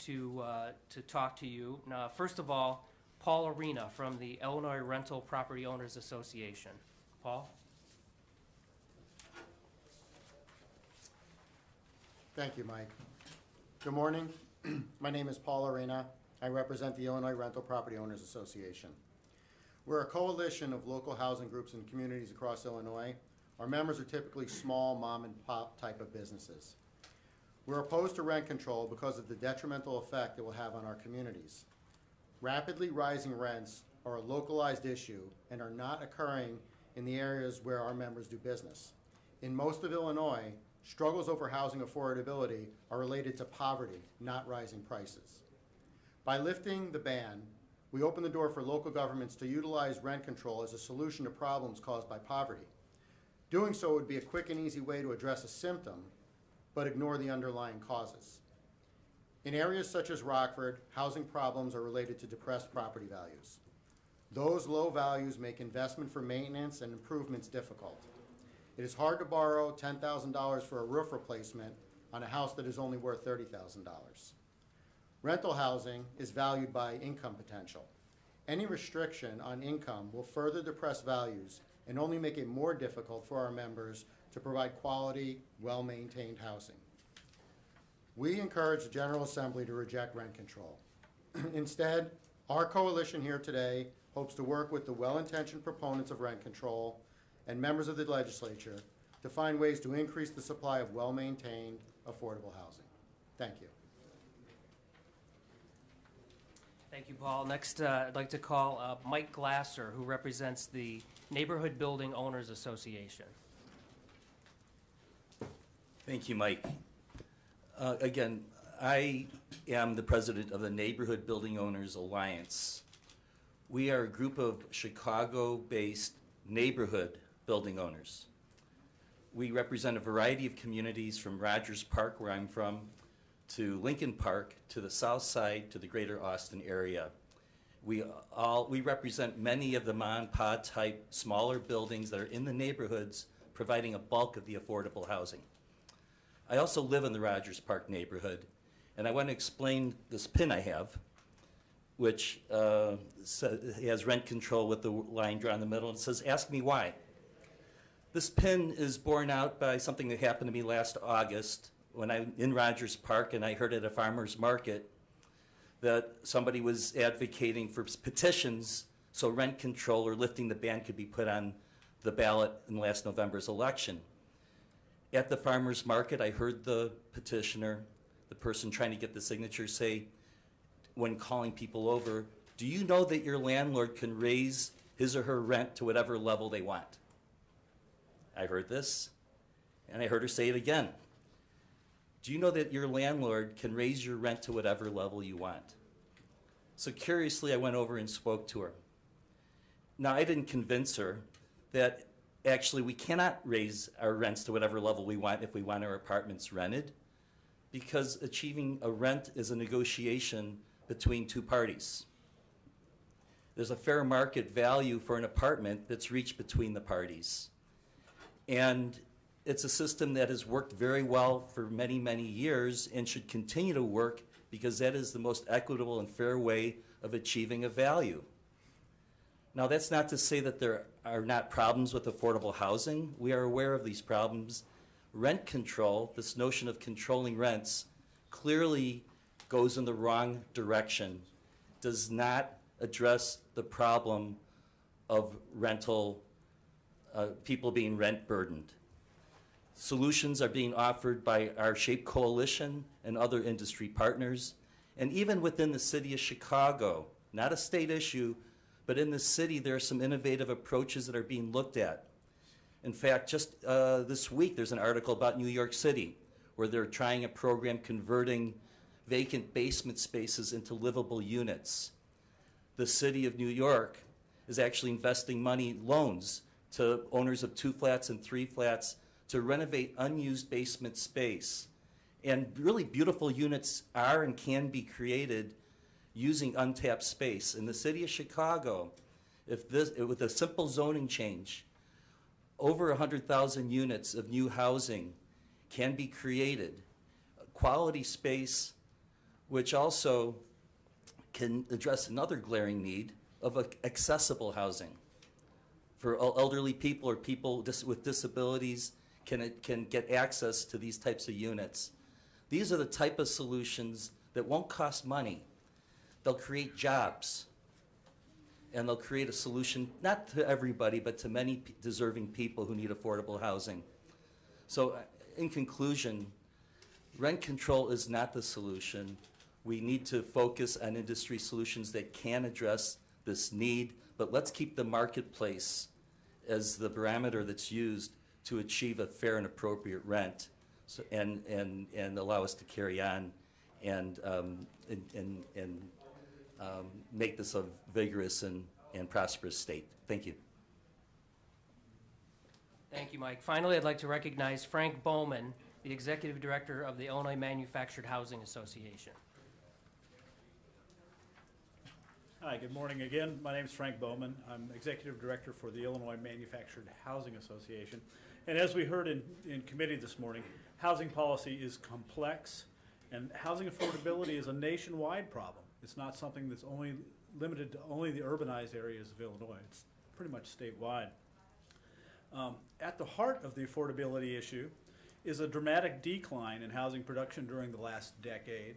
to talk to you. Now, first of all, Paul Arena from the Illinois Rental Property Owners Association. Paul? Thank you, Mike. Good morning. My name is Paul Arena. I represent the Illinois Rental Property Owners Association. We're a coalition of local housing groups and communities across Illinois. Our members are typically small mom and pop type of businesses. We're opposed to rent control because of the detrimental effect it will have on our communities. Rapidly rising rents are a localized issue and are not occurring in the areas where our members do business. In most of Illinois, struggles over housing affordability are related to poverty, not rising prices. By lifting the ban, we open the door for local governments to utilize rent control as a solution to problems caused by poverty. Doing so would be a quick and easy way to address a symptom, but ignore the underlying causes. In areas such as Rockford, housing problems are related to depressed property values. Those low values make investment for maintenance and improvements difficult. It is hard to borrow $10,000 for a roof replacement on a house that is only worth $30,000. Rental housing is valued by income potential. Any restriction on income will further depress values and only make it more difficult for our members to provide quality, well-maintained housing. We encourage the General Assembly to reject rent control. Instead, our coalition here today hopes to work with the well-intentioned proponents of rent control and members of the legislature to find ways to increase the supply of well-maintained, affordable housing. Thank you. Thank you, Paul. Next, I'd like to call Mike Glasser, who represents the Neighborhood Building Owners Association. Thank you, Mike. Again, I am the president of the Neighborhood Building Owners Alliance. We are a group of Chicago-based neighborhood building owners. We represent a variety of communities from Rogers Park, where I'm from, to Lincoln Park, to the south side, to the greater Austin area. We represent many of the mom and pop type smaller buildings that are in the neighborhoods, providing a bulk of the affordable housing. I also live in the Rogers Park neighborhood, and I want to explain this pin I have, which has rent control with the line drawn in the middle, and it says, "Ask me why." This pin is borne out by something that happened to me last August when I'm in Rogers Park, and I heard at a farmer's market that somebody was advocating for petitions so rent control or lifting the ban could be put on the ballot in last November's election. At the farmer's market, I heard the petitioner, the person trying to get the signature, say, when calling people over, "Do you know that your landlord can raise his or her rent to whatever level they want?" I heard this, and I heard her say it again. "Do you know that your landlord can raise your rent to whatever level you want?" So curiously, I went over and spoke to her. Now, I didn't convince her that actually we cannot raise our rents to whatever level we want if we want our apartments rented, because achieving a rent is a negotiation between two parties. There's a fair market value for an apartment that's reached between the parties. And it's a system that has worked very well for many, many years and should continue to work, because that is the most equitable and fair way of achieving a value. Now, that's not to say that there are not problems with affordable housing. We are aware of these problems. Rent control, this notion of controlling rents, clearly goes in the wrong direction, does not address the problem of rental, people being rent burdened. Solutions are being offered by our SHAPE Coalition and other industry partners, and even within the city of Chicago, not a state issue, but in the city there are some innovative approaches that are being looked at. In fact, just this week there's an article about New York City where they're trying a program converting vacant basement spaces into livable units. The city of New York is actually investing money, loans, to owners of 2 flats and 3 flats to renovate unused basement space. And really beautiful units are and can be created using untapped space. In the city of Chicago, with a simple zoning change, over 100,000 units of new housing can be created. Quality space which also can address another glaring need of accessible housing for elderly people or people with disabilities can get access to these types of units. These are the type of solutions that won't cost money. They'll create jobs, and they'll create a solution, not to everybody, but to many deserving people who need affordable housing. So in conclusion, rent control is not the solution. We need to focus on industry solutions that can address this need, but let's keep the marketplace as the parameter that's used to achieve a fair and appropriate rent, so, and allow us to carry on and make this a vigorous and prosperous state. Thank you. Thank you, Mike. Finally, I'd like to recognize Frank Bowman, the Executive Director of the Illinois Manufactured Housing Association. Hi, good morning again. My name is Frank Bowman. I'm Executive Director for the Illinois Manufactured Housing Association. And as we heard in committee this morning, housing policy is complex, and housing affordability is a nationwide problem. It's not something that's only limited to only the urbanized areas of Illinois. It's pretty much statewide. At the heart of the affordability issue is a dramatic decline in housing production during the last decade,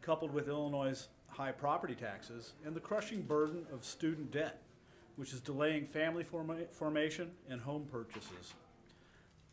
coupled with Illinois' high property taxes and the crushing burden of student debt, which is delaying family formation and home purchases.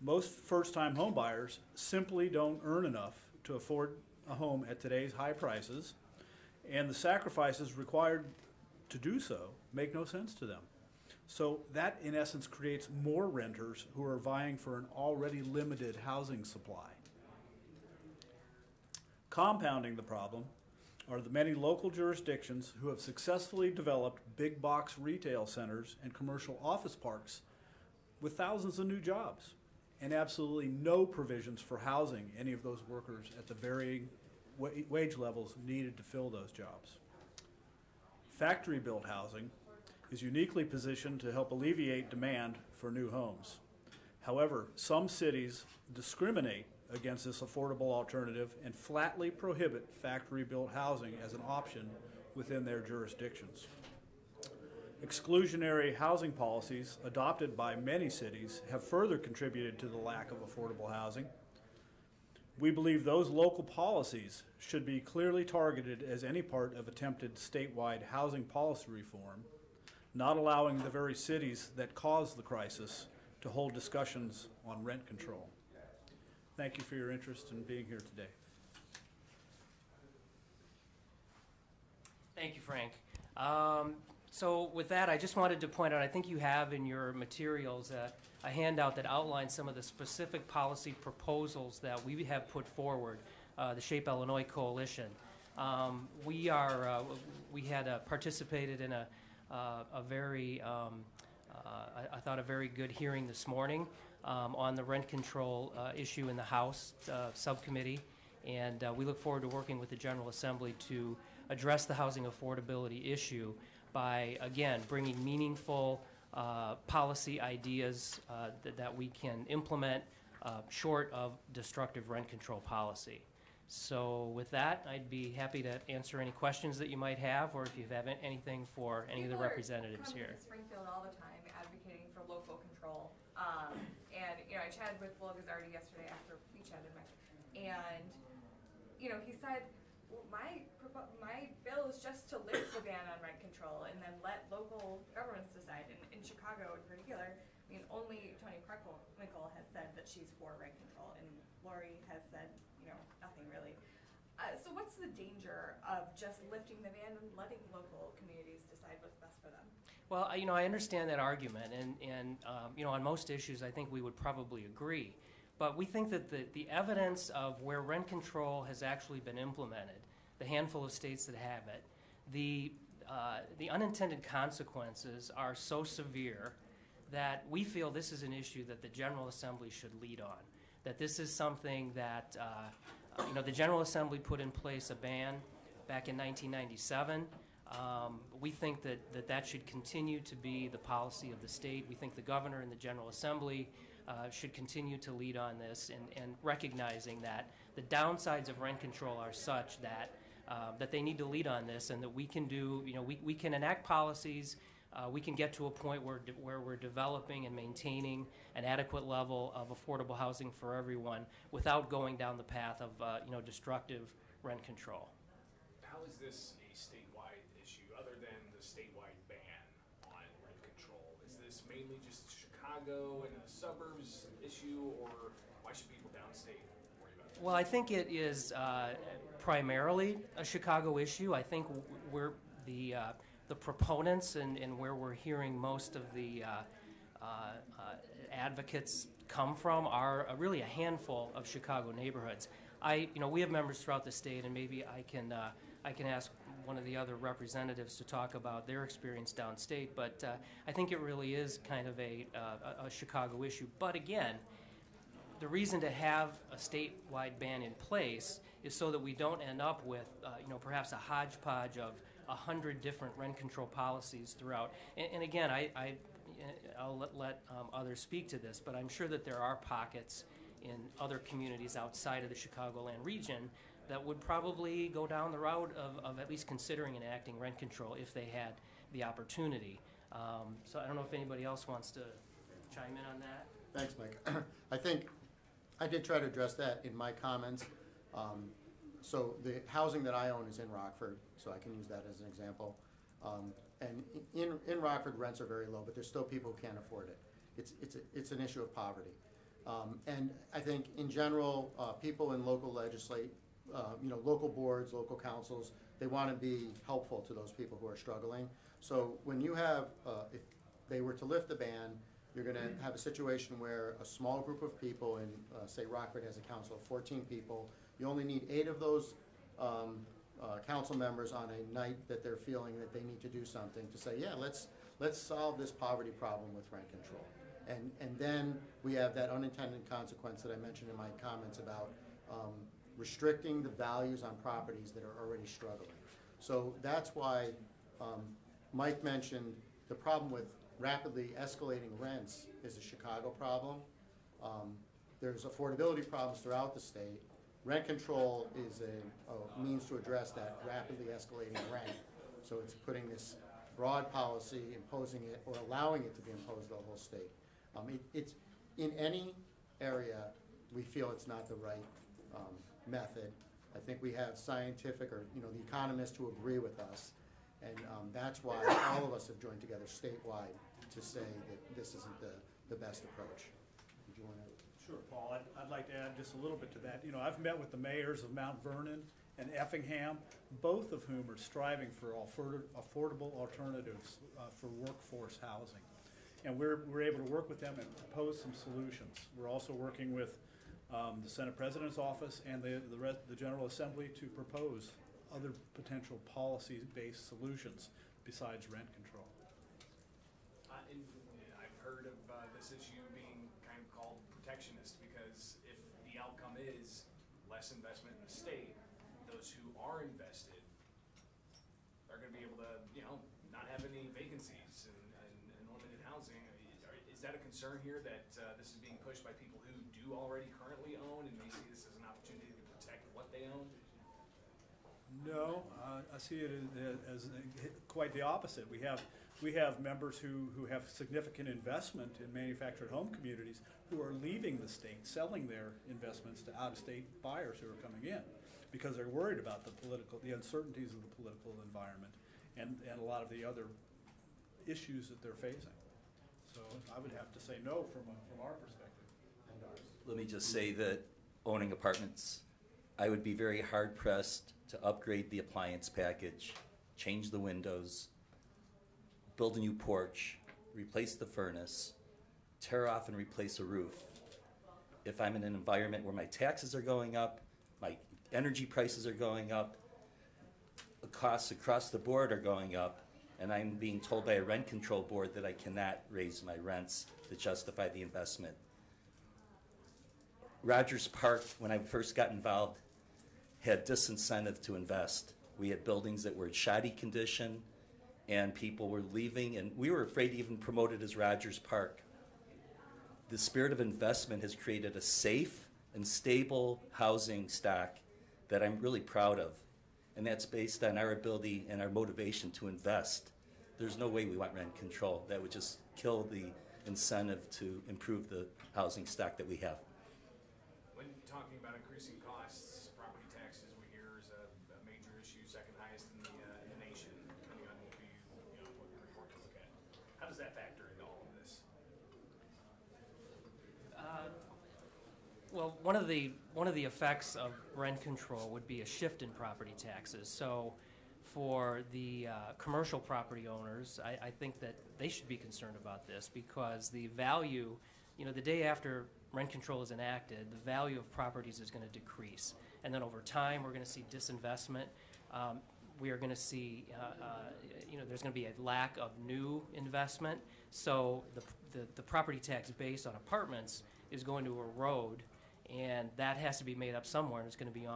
Most first-time home buyers simply don't earn enough to afford a home at today's high prices, and the sacrifices required to do so make no sense to them. So that, in essence, creates more renters who are vying for an already limited housing supply. Compounding the problem are the many local jurisdictions who have successfully developed big box retail centers and commercial office parks with thousands of new jobs and absolutely no provisions for housing any of those workers at the varying wage levels needed to fill those jobs. Factory-built housing is uniquely positioned to help alleviate demand for new homes. However, some cities discriminate against this affordable alternative and flatly prohibit factory-built housing as an option within their jurisdictions. Exclusionary housing policies adopted by many cities have further contributed to the lack of affordable housing. We believe those local policies should be clearly targeted as any part of attempted statewide housing policy reform, not allowing the very cities that caused the crisis to hold discussions on rent control. Thank you for your interest in being here today. Thank you, Frank. So with that, I just wanted to point out, I think you have in your materials a handout that outlines some of the specific policy proposals that we have put forward, the Shape Illinois Coalition. We had participated in a very, I thought, a very good hearing this morning on the rent control issue in the House subcommittee, and we look forward to working with the General Assembly to address the housing affordability issue by, again, bringing meaningful policy ideas that we can implement short of destructive rent control policy. So with that, I'd be happy to answer any questions that you might have, or if you have anything for any of the representatives here. People are coming to Springfield all the time advocating for local control. And, you know, I chatted with Will Gazzardi yesterday after we chatted, and, you know, he said, well, my bill is just to lift the ban on rent control and then let local governments decide. In Chicago in particular, I mean, only Toni Preckwinkle has said that she's for rent control, and Lori has said, you know, nothing really. So what's the danger of just lifting the ban and letting local communities decide what's best for them? Well, you know, I understand that argument, and you know, on most issues, I think we would probably agree. But we think that the evidence of where rent control has actually been implemented, the handful of states that have it, the unintended consequences are so severe that we feel this is an issue that the General Assembly should lead on. That this is something that, you know, the General Assembly put in place a ban back in 1997. We think that should continue to be the policy of the state. We think the governor and the General Assembly should continue to lead on this, and recognizing that the downsides of rent control are such that that they need to lead on this, and that we can do, we can enact policies. We can get to a point where we're developing and maintaining an adequate level of affordable housing for everyone without going down the path of destructive rent control. How is this a statewide issue other than the statewide ban on rent control? Is this mainly just Chicago and the suburbs issue, or why should people downstate worry about this? Well, I think it is primarily a Chicago issue. I think we're the proponents and where we're hearing most of the advocates come from are really a handful of Chicago neighborhoods. We have members throughout the state, and maybe I can ask one of the other representatives to talk about their experience downstate. But I think it really is kind of a Chicago issue. But again, the reason to have a statewide ban in place is so that we don't end up with perhaps a hodgepodge of 100 different rent control policies throughout. And again, I'll let others speak to this, but I'm sure that there are pockets in other communities outside of the Chicagoland region that would probably go down the route of at least considering enacting rent control if they had the opportunity. So I don't know if anybody else wants to chime in on that. Thanks, Mike. I think I did try to address that in my comments. So the housing that I own is in Rockford, so I can use that as an example. And in Rockford, rents are very low, but there's still people who can't afford it. It's an issue of poverty. And I think in general, people in local local boards, local councils, they want to be helpful to those people who are struggling. So when you have, if they were to lift the ban, you're going to have a situation where a small group of people in, say, Rockford has a council of 14 people. You only need 8 of those council members on a night that they're feeling that they need to do something to say, yeah, let's solve this poverty problem with rent control. And then we have that unintended consequence that I mentioned in my comments about restricting the values on properties that are already struggling. So that's why Mike mentioned the problem with rapidly escalating rents is a Chicago problem. There's affordability problems throughout the state. Rent control is a means to address that rapidly escalating rent. So it's putting this broad policy, imposing it, or allowing it to be imposed on the whole state. It's in any area we feel it's not the right method. I think we have scientific or the economists who agree with us, and that's why all of us have joined together statewide to say that this isn't the best approach. Did you want to? Sure, Paul. I'd like to add just a little bit to that. I've met with the mayors of Mount Vernon and Effingham, both of whom are striving for affordable alternatives for workforce housing. And we're able to work with them and propose some solutions. We're also working with the Senate President's Office and the General Assembly to propose other potential policy-based solutions besides rent control. And I've heard of this issue being kind of called protectionist, because if the outcome is less investment in the state, those who are invested are going to be able to, not have any vacancies and limited housing. Is that a concern here, that this is being pushed by people who do already currently own and may see this as an opportunity to protect what they own? No, I see it as quite the opposite. We have members who have significant investment in manufactured home communities who are leaving the state, selling their investments to out-of-state buyers who are coming in because they're worried about the uncertainties of the political environment and a lot of the other issues that they're facing. So I would have to say no from our perspective and ours. Let me just say that owning apartments, I would be very hard-pressed to upgrade the appliance package, change the windows, build a new porch, replace the furnace, tear off and replace a roof. If I'm in an environment where my taxes are going up, my energy prices are going up, the costs across the board are going up, and I'm being told by a rent control board that I cannot raise my rents to justify the investment. Rogers Park, when I first got involved, had disincentive to invest. We had buildings that were in shoddy condition, and people were leaving, and we were afraid to even promote it as Rogers Park. The spirit of investment has created a safe and stable housing stock that I'm really proud of. and that's based on our ability and our motivation to invest. There's no way we want rent control. That would just kill the incentive to improve the housing stock that we have. When talking about increasing costs, property taxes we hear is a major issue, second highest in the nation, depending on what report you look at. How does that factor into all of this? Well, one of the effects of rent control would be a shift in property taxes. So for the commercial property owners, I think that they should be concerned about this, because the value, the day after rent control is enacted, the value of properties is going to decrease. And then over time, we're going to see disinvestment. We are going to see, there's going to be a lack of new investment. So the property tax base on apartments is going to erode, and that has to be made up somewhere, and it's going to be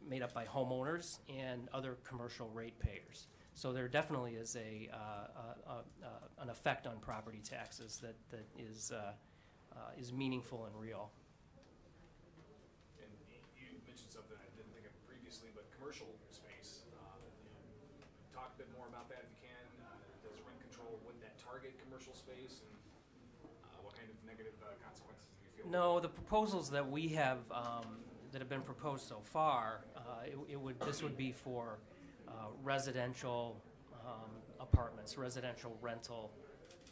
made up by homeowners and other commercial ratepayers. So there definitely is an effect on property taxes that is meaningful and real. And you mentioned something I didn't think of previously, but commercial space. Talk a bit more about that if you can. Does rent control, would that target commercial space, and what kind of negative consequences do you feel? No, the proposals that we have that have been proposed so far, this would be for residential apartments, residential rental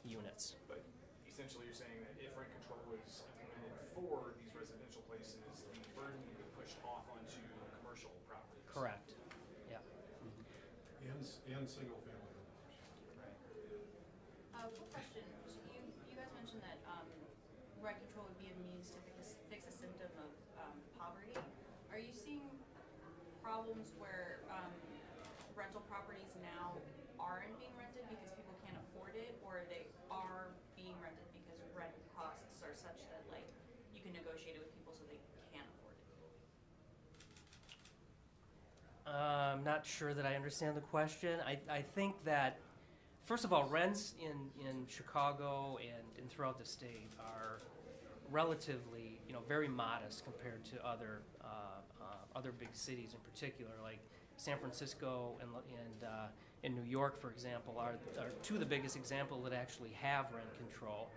units. But essentially you're saying that if rent control was implemented for these residential places, the burden would be pushed off onto commercial properties. Correct. Yeah. And single family. Quick question. You guys mentioned that rent control would be a means to fix a symptom of poverty. Are you seeing problems where rental properties now aren't being rented because people can't afford it, or they are being rented because rent costs are such that you can negotiate it with people so they can afford it? I'm not sure that I understand the question. I think that, first of all, rents in Chicago and throughout the state are relatively, very modest compared to other big cities in particular, like San Francisco and New York, for example, are two of the biggest examples that actually have rent control,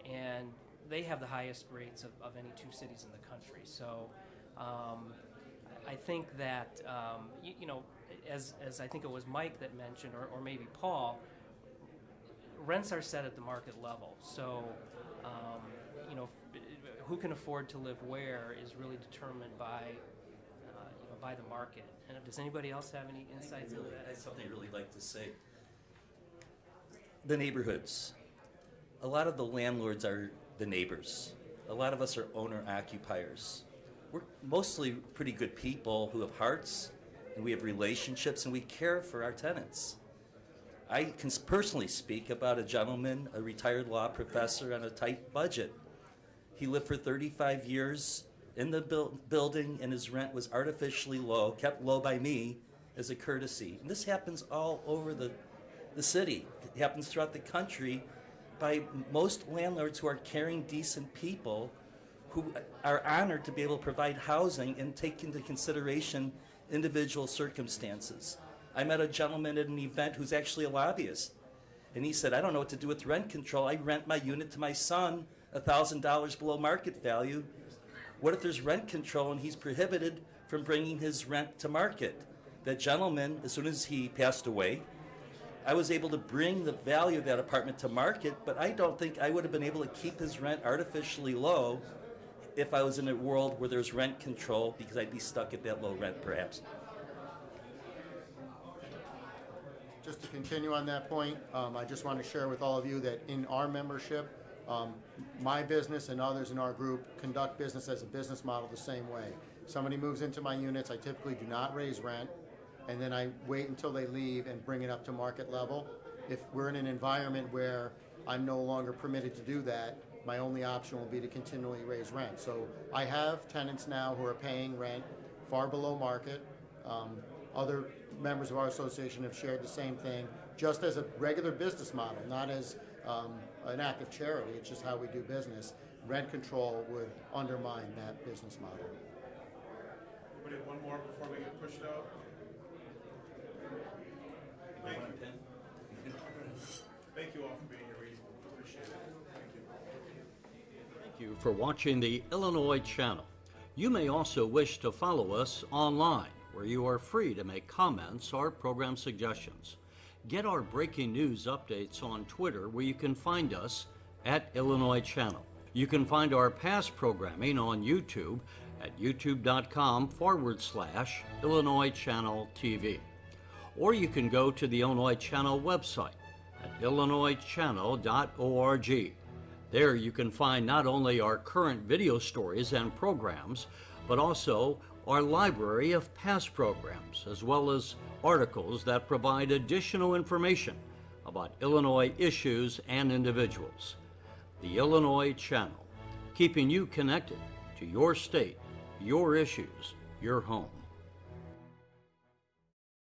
and they have the highest rates of any two cities in the country. So I think that, as I think it was Mike that mentioned, or maybe Paul, rents are set at the market level. So, who can afford to live where is really determined by the market. And does anybody else have any insights into that? That's something I really like to say. The neighborhoods. A lot of the landlords are the neighbors. A lot of us are owner-occupiers. We're mostly pretty good people who have hearts, and we have relationships, and we care for our tenants. I can personally speak about a gentleman, a retired law professor on a tight budget. He lived for 35 years in the building, and his rent was artificially low, kept low by me as a courtesy. And this happens all over the city. It happens throughout the country by most landlords who are caring, decent people who are honored to be able to provide housing and take into consideration individual circumstances. I met a gentleman at an event who's actually a lobbyist, and he said, I don't know what to do with rent control. I rent my unit to my son $1,000 below market value. What if there's rent control and he's prohibited from bringing his rent to market? That gentleman, as soon as he passed away, I was able to bring the value of that apartment to market, but I don't think I would have been able to keep his rent artificially low if I was in a world where there's rent control, because I'd be stuck at that low rent perhaps. Just to continue on that point, I just want to share with all of you that in our membership, my business and others in our group conduct business as a business model the same way. Somebody moves into my units, I typically do not raise rent, and then I wait until they leave and bring it up to market level. If we're in an environment where I'm no longer permitted to do that, my only option will be to continually raise rent. So I have tenants now who are paying rent far below market. Other members of our association have shared the same thing, just as a regular business model, not as an act of charity. It's just how we do business. Rent control would undermine that business model. We have one more before we get pushed out. for watching the Illinois Channel. You may also wish to follow us online, where you are free to make comments or program suggestions. Get our breaking news updates on Twitter, where you can find us at Illinois Channel. You can find our past programming on YouTube at youtube.com/Illinois Channel TV. Or you can go to the Illinois Channel website at illinoischannel.org. There you can find not only our current video stories and programs, but also our library of past programs, as well as articles that provide additional information about Illinois issues and individuals. The Illinois Channel, keeping you connected to your state, your issues, your home.